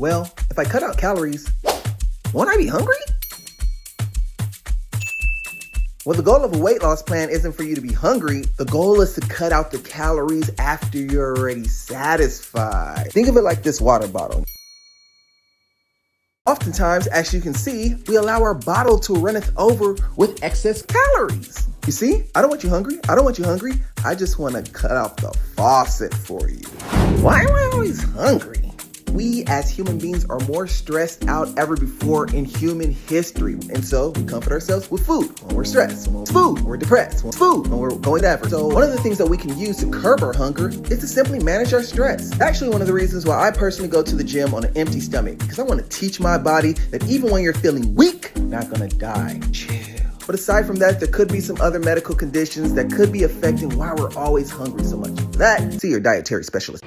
Well, if I cut out calories, won't I be hungry? Well, the goal of a weight loss plan isn't for you to be hungry. The goal is to cut out the calories after you're already satisfied. Think of it like this water bottle. Oftentimes, as you can see, we allow our bottle to runneth over with excess calories. You see, I don't want you hungry. I don't want you hungry. I just want to cut out the faucet for you. Why am I always hungry? We as human beings are more stressed out ever before in human history. And so we comfort ourselves with food when we're stressed, when it's food when we're depressed, when it's food when we're going to effort. So one of the things that we can use to curb our hunger is to simply manage our stress. Actually, one of the reasons why I personally go to the gym on an empty stomach, because I want to teach my body that even when you're feeling weak, you're not gonna die. Chill. But aside from that, there could be some other medical conditions that could be affecting why we're always hungry so much. For that, see your dietary specialist.